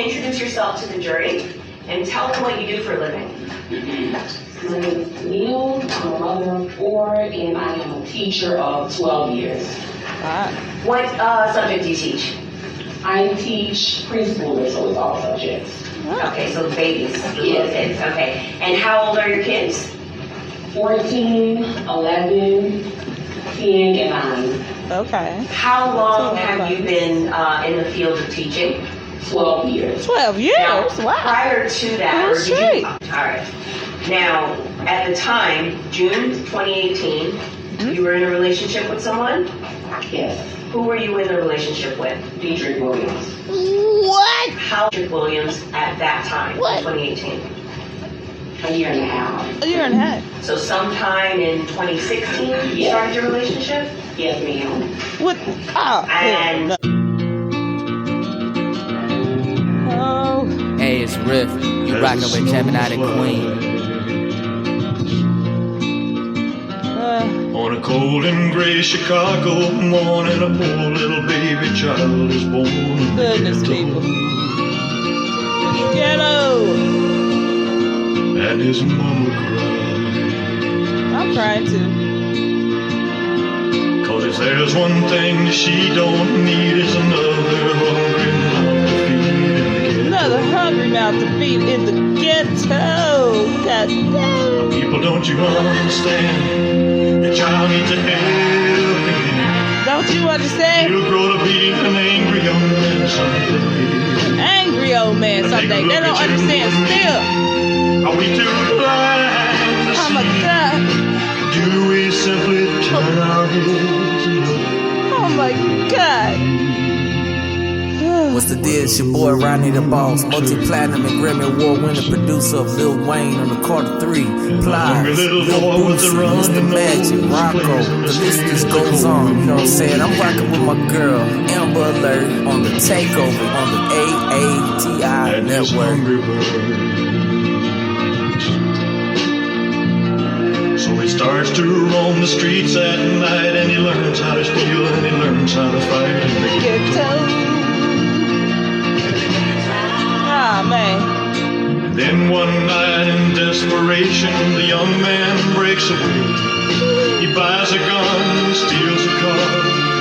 introduce yourself to the jury and tell them what you do for a living. My name is Neil. I'm a mother of 4, and I am a teacher of 12 years. What subject do you teach? I teach preschoolers, so it's all subjects. Okay, so babies, little Yes. kids. Okay, and how old are your kids? 14, 11, 10, and 9. Okay. How long have you been in the field of teaching? 12 years. 12 years? Now, Wow. prior to that, That's great. all right. Now, at the time, June 2018, you were in a relationship with someone? Yes. Who were you in a relationship with? Dietrich Williams. What? How Dietrich Williams at that time, What? 2018? A year and a half. A year and a half. So sometime in 2016, you Yes. started your relationship? Yes, ma'am. What? Oh. And Oh. Hey, it's Riff. You rockin' with Gemini the Queen. On a cold and gray Chicago morning, a poor little baby child is born in the Goodness, people. Ghetto. and his mama cried. I'm crying too. 'Cause if there's one thing she don't need, it's another hungry mouth to feed in the ghetto. Another hungry mouth to feed in the ghetto. God damn. People, don't you understand? The child needs a helping hand. Don't you understand? He'll grow to be an angry young man someday. Angry old man someday. They don't understand still. Are we too blind to Oh my see? God. Do we simply turn our heads and look? Oh my God. What's the deal? It's your boy Ronnie the Boss, multi-platinum and Grammy Award winning producer of Lil Wayne on the Carter 3, Plies, Lil Boosie, Mr. Magic, Rocco. The list just goes on, you know what I'm saying? I'm rocking with my girl, Amber Alert, on the takeover on the AATI And his network. hungry birds. So he starts to roam the streets at night, and he learns how to steal, and he learns how to fight in the Ghetto. Ah, man. And then one night in desperation, the young man breaks away. He buys a gun, steals a car,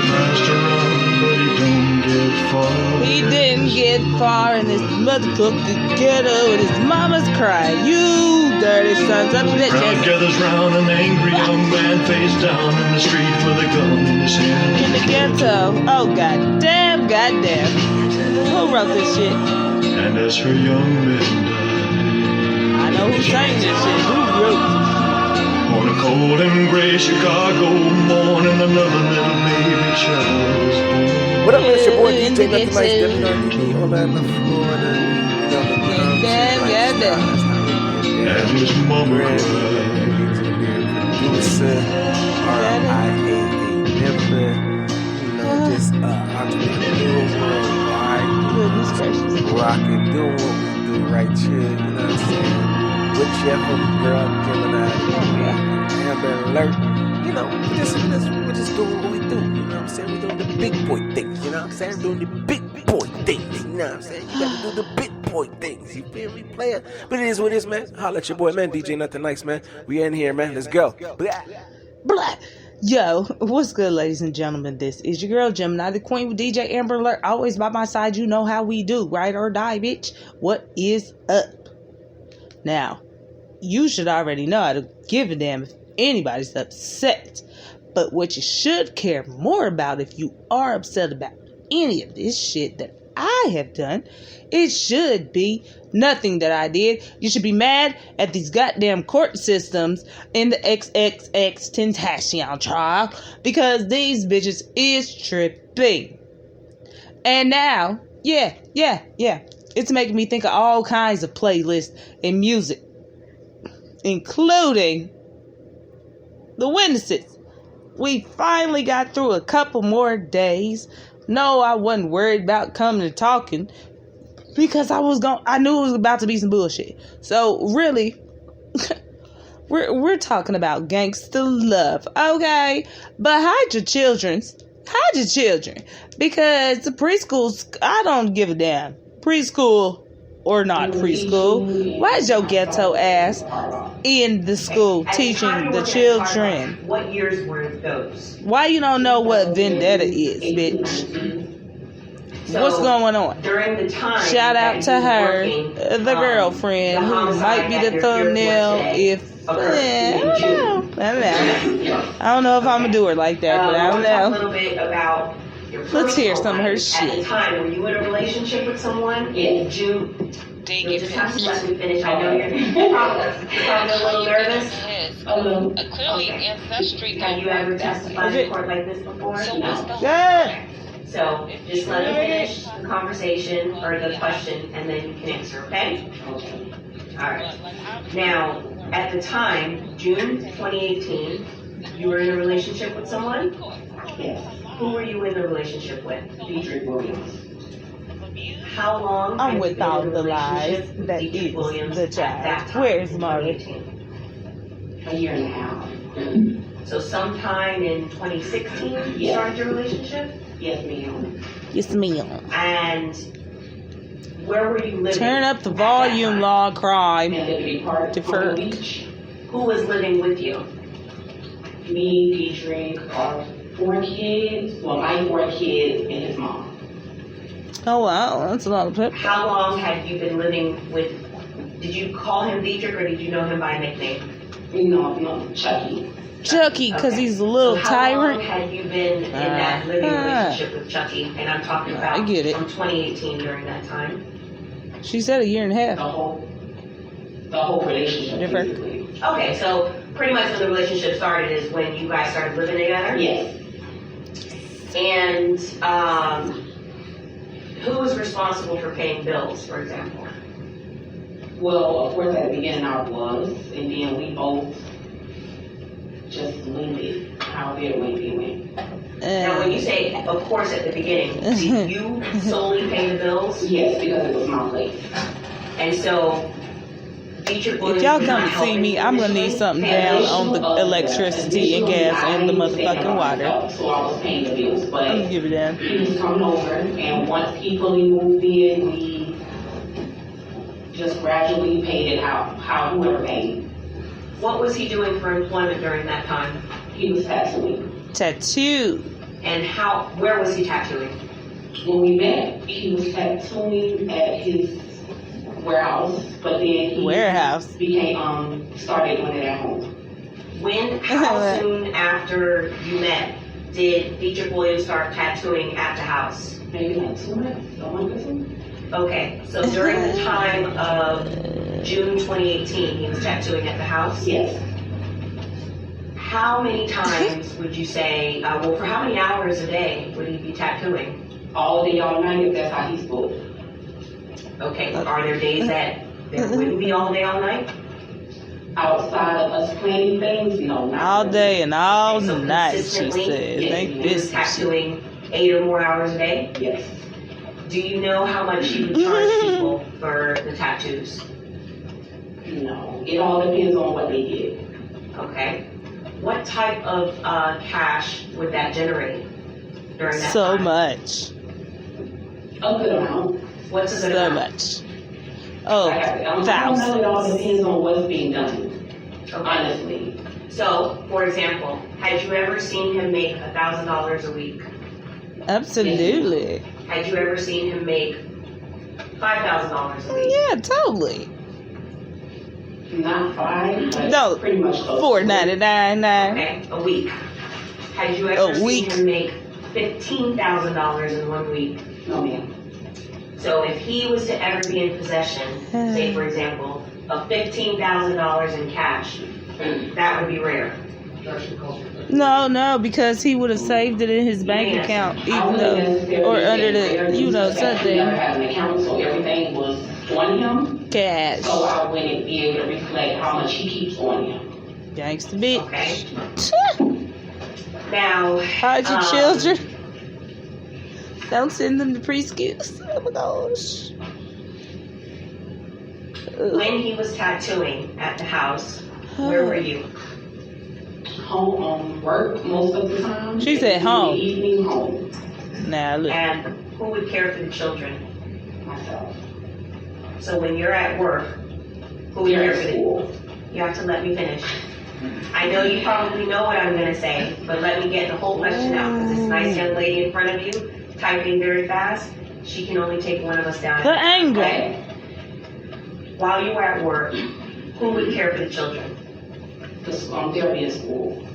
tries to run, but he don't get far. He didn't get far in his motherfucking ghetto, and his mama's crying. You dirty sons of Crowd bitches. gathers round an angry young man face down in the street with a gun in his hand. In the ghetto. Oh, goddamn, goddamn. Who wrote this shit? And as her young men I know who sang this shit. Who wrote died, on a cold and gray Chicago morning, another little baby child was born. What up, man? It's your boy In DJ the Nothing Nice, ghetto. WRDD, Orlando, Florida. And his mama cried. Producer, RIAA, member, just entrepreneur worldwide. Goodness gracious. Rockin', doing what we do right here, you know what I'm saying? Whichever girl, Gemini, Amber Alert. You know, we're just doing what we do, you know what I'm saying? We're doing the big boy things, you know what I'm saying? Doing the big boy things, you know what I'm saying? You gotta do the big boy things, you feel me, player? But it is what it is, man. Holla at your boy, man. DJ Nothing Nice, man. We in here, man. Let's go. Blah. Blah. Yo, what's good, ladies and gentlemen? This is your girl, Gemini, the Queen with DJ Amber Alert. Always by my side, you know how we do. Ride or die, bitch. What is up? Now, you should already know I don't give a damn if anybody's upset. But what you should care more about, if you are upset about any of this shit that I have done, it should be nothing that I did. You should be mad at these goddamn court systems in the Xxxtentacian trial, because these bitches is tripping. And now, yeah, it's making me think of all kinds of playlists and music, including the witnesses. We finally got through a couple more days. No, I wasn't worried about coming and talking, because I knew it was about to be some bullshit. So really, we're talking about gangster love, okay? But hide your children, because the preschools, I don't give a damn. preschool or not preschool. Why is your ghetto ass in the school At the time teaching you the worked at children? Starbucks, what years were those? Why you don't know what vendetta is, bitch? So, What's going on? During the time. Shout out that to you were her, working, the girlfriend, the who homicide might be that the you're here for thumbnail. today If occurred I in don't June. know. I don't know if I'm gonna do her like that, but I don't Let's talk a know. little bit about your Let's hear personal some of her life. At the shit. time, were you in a relationship with someone in June? You'll just have to let me finish. I know you're probably a little nervous. Clearly ancestry. Have you ever testified in court like this before? No. Yeah. So just let me finish the conversation or the question, and then you can answer. Okay? All right. Now, at the time, June 2018, you were in a relationship with someone? Yes. Who were you in a relationship with? Dietrich Williams. How long? I'm had you with been all in a the lies. relationship with That Dietrich is Williams the at that child. time Where's in Marvin? 2018? A year and a half. So sometime in 2016, you Yes. started your relationship? Yes, ma'am. Yes, ma'am. And where were you living? Turn up the at that volume, time? law crime. And Liberty Park, Defer. Palm Beach. Who was living with you? Me, Dietrich, our 4 kids. Well, my 4 kids and his mom. Oh wow, that's a lot of people. How long had you been living with? Did you call him Dietrich or did you know him by a nickname? No, Chucky. Chucky, because he's a little So how long tyrant. had you been in that living relationship with Chucky? And I'm talking about I get it. from 2018 during that time. She said a year and a half. The whole relationship. Different. Basically. Okay, so pretty much when the relationship started is when you guys started living together? Yes. And who was responsible for paying bills, for example? Well, of course, at the beginning I was, and then we both just winged it. However it went. Now, when you say, of course, at the beginning, did you solely pay the bills? Yes, because it was my place. And so, Dietrich If Williams y'all did come not to help see me, I'm gonna need initially? something down on the electricity and gas and the motherfucking water. So I was paying the bills, I'm gonna but give it down. he was coming over, and once he fully moved in, we just gradually paid it out, how whoever paid. What was he doing for employment during that time? He was tattooing. Tattoo. And where was he tattooing? When we met, he was tattooing at his warehouse, but then he Warehouse. started doing it at home. How soon after you met did Dietrich Williams start tattooing at the house? Maybe like 2 months, a month or something. Okay, so during the time of June 2018, he was tattooing at the house? Yes. How many times would you say, for how many hours a day would he be tattooing? All day, all night, if that's how he's booked. Okay, are there days that there wouldn't be all day, all night? Outside of us planning things, no, not All really. day and all So night, she consistently, says. yes, Ain't He was this some shit? tattooing 8 or more hours a day? Yes. Do you know how much he would charge people for the tattoos? No, it all depends on what they get. Okay. What type of cash would that generate during that So time? much. A good amount. What's a good So amount? much. Oh, I don't know, thousands. it all depends on what's being done, Okay. honestly. So, for example, had you ever seen him make $1,000 a week? Absolutely. Had you ever seen him make $5,000 a week? Yeah, totally. Not 5, but No, pretty much close. $4.99. Okay, a week. Had you ever A seen week. him make $15,000 in 1 week? No, ma'am. So if he was to ever be in possession, say for example, of $15,000 in cash, that would be rare. No, because he would have saved it in his bank account, I even wouldn't though, necessarily or say under rare the, due to the fact that he never something, had an account, so everything was on him. cash. So I wouldn't be able to reflect how much he keeps on him. Gangsta bitch. Okay. Now, Hide your children. Don't send them to preschools. Oh my gosh. when he was tattooing at the house, where were you? Home, work most of the time. She said home. Evening home. Now look. And who would care for the children? myself. So when you're at work, who They're cares at for the school. You have to let me finish. I know you probably know what I'm gonna say, but let me get the whole question out, because this nice young lady in front of you, typing very fast, she can only take one of us down. The anger. Okay? While you were at work, who would care for the children? They'll be in school.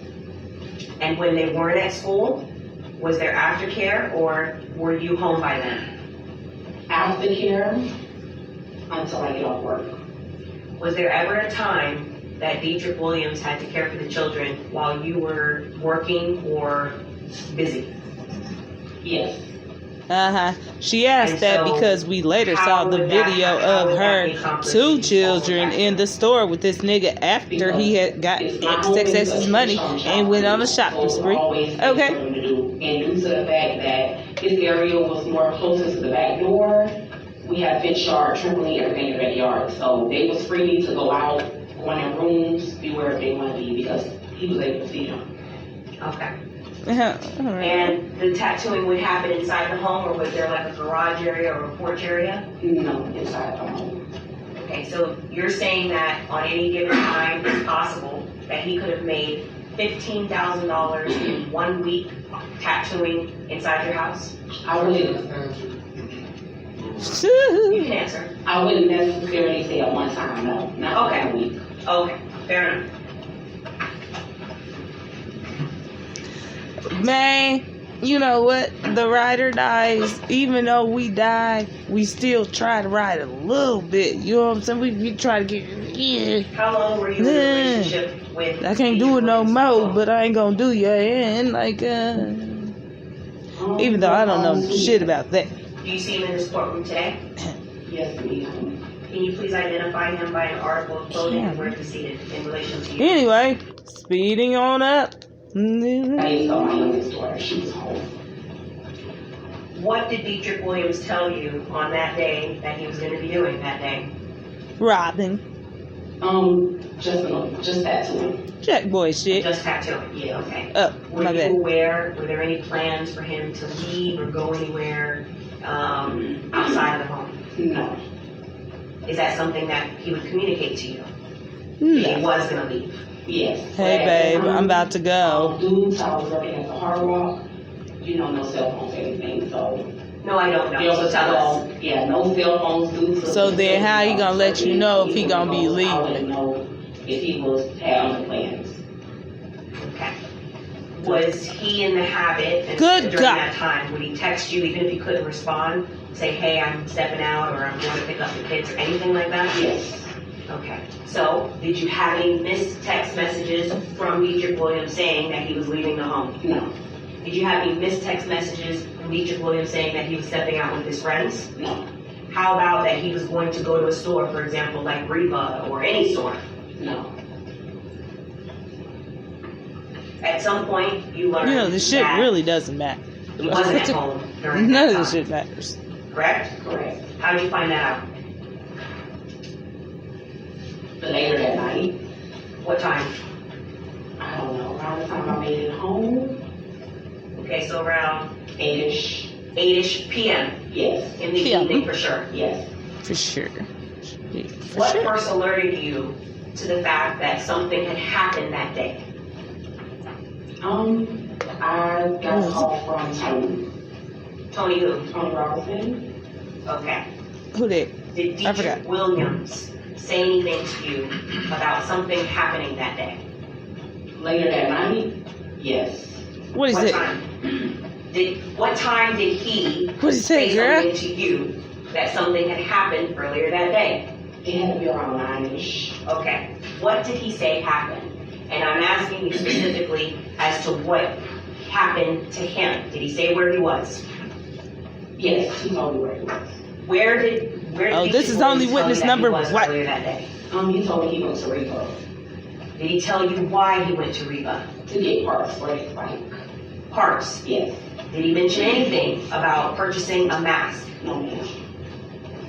And when they weren't at school, was there aftercare, or were you home by then? Aftercare until I get off work. Was there ever a time that Dietrich Williams had to care for the children while you were working or busy? Yes. She asked And that so, because we later saw the would that- video how of would that be her accomplished? 2 children in the store with this nigga after he had got Xxx's money and went on a shopping spree. Okay. And due to the fact that his area was more closer to the back door, we had fish yard, trampoline, everything in the backyard. So they was free to go out, go in their rooms, be wherever they want to be, because he was able to see them. Okay. Alright. And the tattooing would happen inside the home, or was there like a garage area or a porch area? No, inside the home. Okay, so you're saying that on any given time, it's possible that he could have made $15,000 in 1 week tattooing inside your house? I wouldn't answer. I wouldn't necessarily say at one time, no, not Okay. a week. Okay, fair enough. Man, you know what? The ride or dies, even though we die, we still try to ride a little bit. You know what I'm saying? We try to get, yeah. How long were you in a relationship with? I can't do it no more, but I ain't gonna do you in. Like, even though I don't know shit about that. Do you see him in this courtroom today? Yes, ma'am. Can you please identify him by an article of clothing and where he's seated in relation to you? Anyway, speeding on up. I didn't tell my youngest daughter she was home. What did Dietrich Williams tell you on that day that he was going to be doing that day? Robbing. Just tattooing. Jack boy shit. Just tattooing. Yeah, okay. Oh, Were my you bad. aware, were there any plans for him to leave or go anywhere outside of the home? No. Is that something that he would communicate to you? That he was going to leave? Yes. Hey, babe, I'm about to go. Dudes, I was working at the Hard Rock. You know, no cell phones or anything, so. No, I don't know. So tell us. Yeah, no cell phones. Dudes. So then how he gonna let you know if he gonna be I leaving? wouldn't know if he had other plans. Okay. Was he in the habit, and Good during God. that time, would he text you even if you couldn't respond? Say, hey, I'm stepping out, or I'm going to pick up the kids, or anything like that? Yes. Okay. So, did you have any missed text messages from Dietrich Williams saying that he was leaving the home? No. Did you have any missed text messages from Dietrich Williams saying that he was stepping out with his friends? No. How about that he was going to go to a store, for example, like Reba or any store? No. At some point, you learned You know, the shit that really doesn't matter. he wasn't at home during None that of the time. shit matters. Correct? Correct. How did you find that out? Later that night, What time? I don't know, around the time I made it home, Okay, so around 8-ish. 8-ish p.m. Yes. in the PM. evening for sure. Yes. For sure. Yeah, for What sure. first alerted you to the fact that something had happened that day? I got a call from Tony Tony who? Robinson. Okay. Who that? Did I forgot. Dietrich Williams say anything to you about something happening that day? Later that night, yes. What is What it? time? What time did he What he say, girl? something to you that something had happened earlier that day? It had to be around 9-ish. Okay. What did he say happened? And I'm asking you specifically as to what happened to him. Did he say where he was? Yes, he told me where he was. Where did Oh, this Dietrich is only Williams tell witness you that number he was what? earlier that day? He told me he went to Reba Did he tell you why he went to Reba? to get parts for his bike. Parts. Yes. Did he mention anything about purchasing a mask? No, ma'am.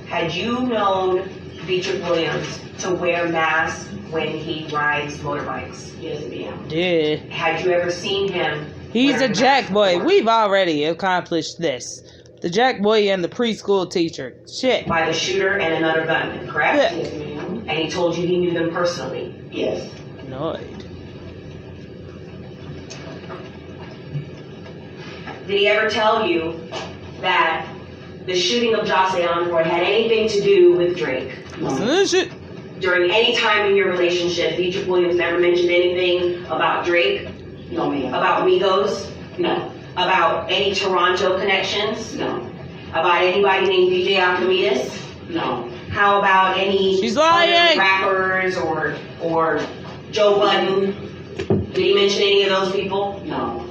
Had you known Dietrich Williams to wear masks when he rides motorbikes? Yes, ma'am. Yeah. Had you ever seen him? He's a wearing jack masks boy. before? We've already accomplished this. The jack boy and the preschool teacher. Shit. by the shooter and another gunman, correct? Yeah. And he told you he knew them personally. Yes. Annoyed. Did he ever tell you that the shooting of Jose Encore had anything to do with Drake? Shit. During any time in your relationship, Deidre Williams never mentioned anything about Drake, No, ma'am. about Migos, No. about any Toronto connections, No. about anybody named DJ Archimedes? No. How about any She's lying. other rappers or Joe Budden? Did he mention any of those people? No.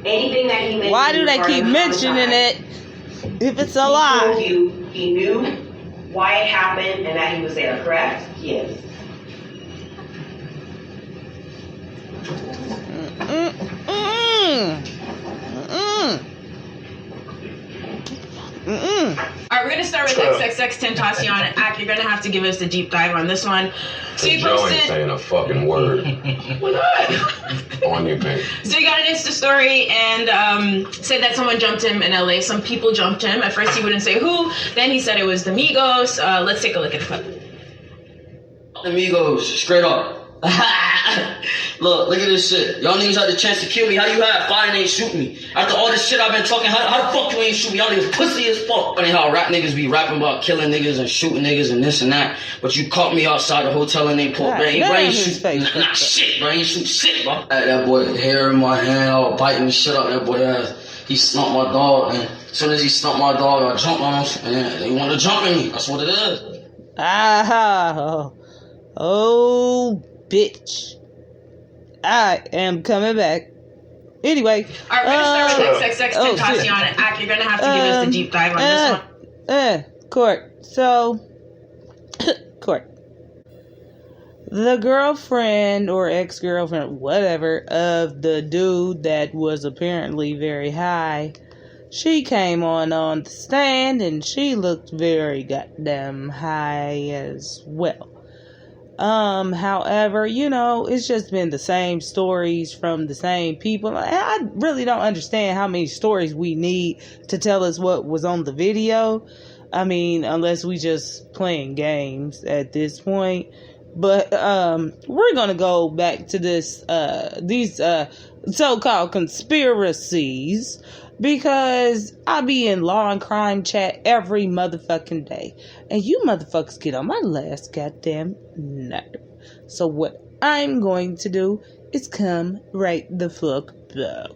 Anything that he mentioned? Why do they regarding keep the mentioning homicide, it if it's a He told lie? you he knew why it happened and that he was there, correct? Yes. All right, we're gonna start with Xxxtentacian. Ak, you're gonna have to give us a deep dive on this one. So you Joe ain't posted, saying a fucking word. On you, babe. so you got an Insta story and said that someone jumped him in LA. Some people jumped him. At first he wouldn't say who. Then he said it was the Migos. Let's take a look at the clip. Amigos, straight up. Look at this shit. Y'all niggas had the chance to kill me. How you had fire and ain't shoot me? After all this shit I've been talking, how the fuck you ain't shoot me? Y'all niggas pussy as fuck. Funny how rap niggas be rapping about killing niggas and shooting niggas and this and that. But you caught me outside the hotel and ain't pulled. God, Bro, ain't damn, his shoot face. nah shit, bro. Ain't shoot shit, bro. That boy hair in my hand, all biting the shit out that boy ass. He snumped my dog, and as soon as he snumped my dog, I jumped on him, and they wanted to jump in me. That's what it is. Ah, oh, bitch. I am coming back. Anyway. All right, we're gonna start with Xxxtentacian. shit. Ak, you're gonna have to give us a deep dive on this one. Court. So, Court. The girlfriend or ex-girlfriend, whatever, of the dude that was apparently very high, she came on the stand and she looked very goddamn high as well. However, it's just been the same stories from the same people. I really don't understand how many stories we need to tell us what was on the video. I mean, unless we just playing games at this point. But, we're gonna go back to these so-called conspiracies, because I be in law and crime chat every motherfucking day. And you motherfuckers get on my last goddamn nerve. So what I'm going to do is come right the fuck back.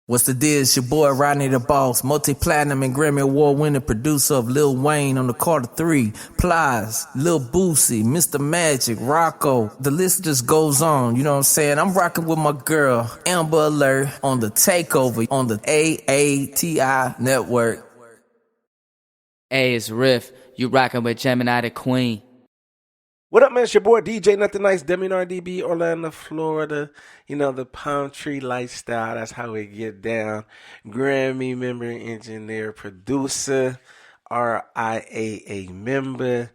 What's the deal? It's your boy Rodney the Boss, multi-platinum and Grammy Award-winning producer of Lil Wayne on the Carter 3, Plies, Lil Boosie, Mr. Magic, Rocco. The list just goes on, you know what I'm saying? I'm rocking with my girl, Amber Alert, on the Takeover on the AATI network. Hey, it's Riff. You rocking with Gemini the Queen. What up, man? It's your boy DJ Nothing Nice, Deminar DB, Orlando, Florida. The palm tree lifestyle. That's how we get down. Grammy member, engineer, producer, RIAA member.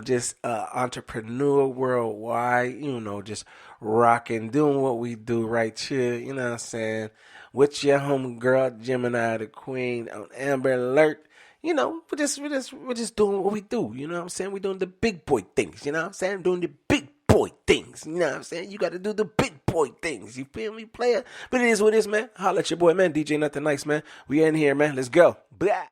Just entrepreneur worldwide. Just rocking, doing what we do right here. You know what I'm saying? With your homegirl, Gemini the Queen, on Amber Alert. We're just doing what we do. You know what I'm saying? We're doing the big boy things. You know what I'm saying? Doing the big boy things. You know what I'm saying? You got to do the big boy things. You feel me, player? But it is what it is, man. Holla at your boy, man. DJ Nothing Nice, man. We in here, man. Let's go. Blah.